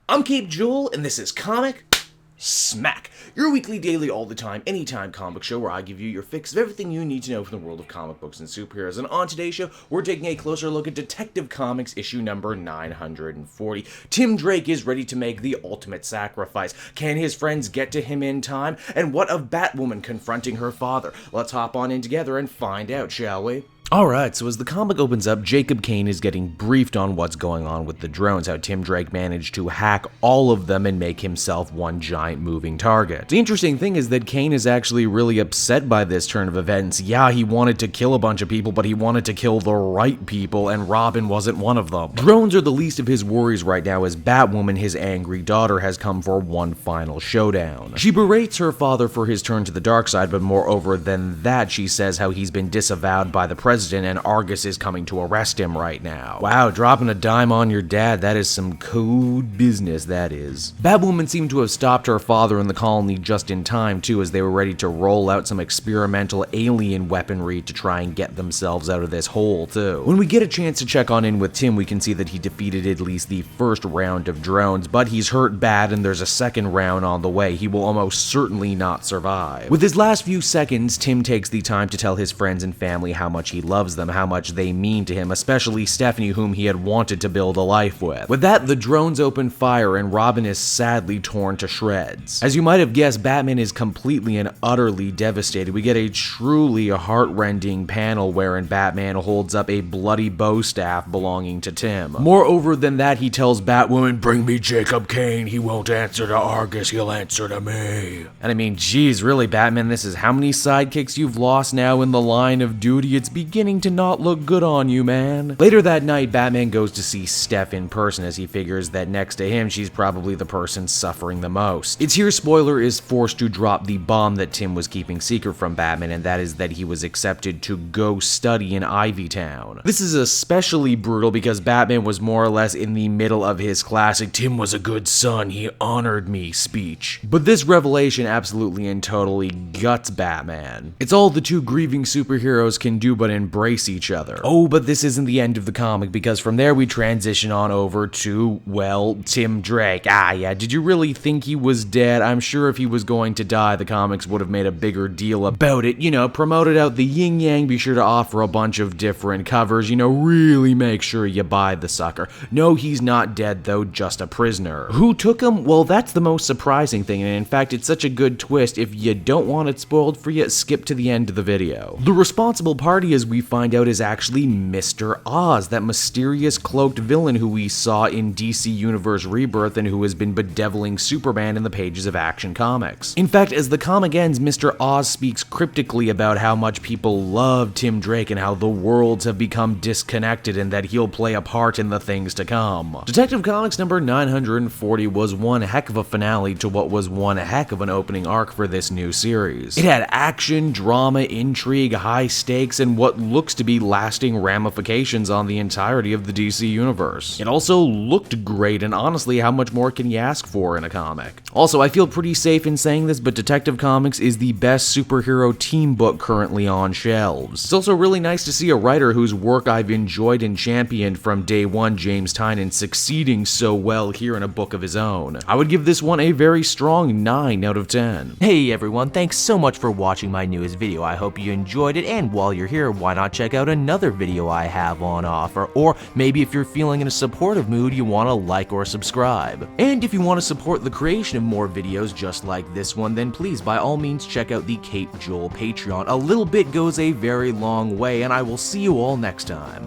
I'm Cape Joel, and this is Comic Smack, your weekly, daily, all the time, anytime comic show where I give you your fix of everything you need to know from the world of comic books and superheroes. And on today's show, we're taking a closer look at Detective Comics issue number 940. Tim Drake is ready to make the ultimate sacrifice. Can his friends get to him in time? And what of Batwoman confronting her father? Let's hop on in together and find out, shall we? Alright, so as the comic opens up, Jacob Kane is getting briefed on what's going on with the drones, how Tim Drake managed to hack all of them and make himself one giant moving target. The interesting thing is that Kane is actually really upset by this turn of events. Yeah, he wanted to kill a bunch of people, but he wanted to kill the right people, and Robin wasn't one of them. Drones are the least of his worries right now, as Batwoman, his angry daughter, has come for one final showdown. She berates her father for his turn to the dark side, but moreover than that, she says how he's been disavowed by the president and Argus is coming to arrest him right now. Wow, dropping a dime on your dad, that is some code business, that is. Batwoman seemed to have stopped her father in the colony just in time too, as they were ready to roll out some experimental alien weaponry to try and get themselves out of this hole too. When we get a chance to check on in with Tim, we can see that he defeated at least the first round of drones, but he's hurt bad and there's a second round on the way. He will almost certainly not survive. With his last few seconds, Tim takes the time to tell his friends and family how much he loves them, how much they mean to him, especially Stephanie, whom he had wanted to build a life with. With that, the drones open fire and Robin is sadly torn to shreds. As you might have guessed, Batman is completely and utterly devastated. We get a truly heart-rending panel wherein Batman holds up a bloody bow staff belonging to Tim. Moreover than that, he tells Batwoman, "Bring me Jacob Kane, he won't answer to Argus, he'll answer to me." And I mean, geez, really, Batman, this is how many sidekicks you've lost now in the line of duty? It's beginning to not look good on you, man. Later that night, Batman goes to see Steph in person, as he figures that next to him, she's probably the person suffering the most. It's here Spoiler is forced to drop the bomb that Tim was keeping secret from Batman, and that is that he was accepted to go study in Ivy Town. This is especially brutal because Batman was more or less in the middle of his classic "Tim was a good son, he honored me" speech. But this revelation absolutely and totally guts Batman. It's all the two grieving superheroes can do but embrace each other. Oh, but this isn't the end of the comic, because from there we transition on over to, well, Tim Drake. Ah, yeah, did you really think he was dead? I'm sure if he was going to die, the comics would have made a bigger deal about it. You know, promoted out the yin-yang, be sure to offer a bunch of different covers, you know, really make sure you buy the sucker. No, he's not dead though, just a prisoner. Who took him? Well, that's the most surprising thing, and in fact, it's such a good twist. If you don't want it spoiled for you, skip to the end of the video. The responsible party, as we find out, is actually Mr. Oz, that mysterious cloaked villain who we saw in DC Universe Rebirth and who has been bedeviling Superman in the pages of Action Comics. In fact, as the comic ends, Mr. Oz speaks cryptically about how much people love Tim Drake and how the worlds have become disconnected and that he'll play a part in the things to come. Detective Comics number 940 was one heck of a finale to what was one heck of an opening arc for this new series. It had action, drama, intrigue, high stakes, and what looks to be lasting ramifications on the entirety of the DC universe. It also looked great, and honestly, how much more can you ask for in a comic? Also, I feel pretty safe in saying this, but Detective Comics is the best superhero team book currently on shelves. It's also really nice to see a writer whose work I've enjoyed and championed from day one, James Tynion, succeeding so well here in a book of his own. I would give this one a very strong 9 out of 10. Hey everyone, thanks so much for watching my newest video. I hope you enjoyed it, and while you're here, why not check out another video I have on offer, or maybe if you're feeling in a supportive mood, you want to like or subscribe. And if you want to support the creation of more videos just like this one, then please by all means check out the Cape Joel Patreon. A little bit goes a very long way, and I will see you all next time.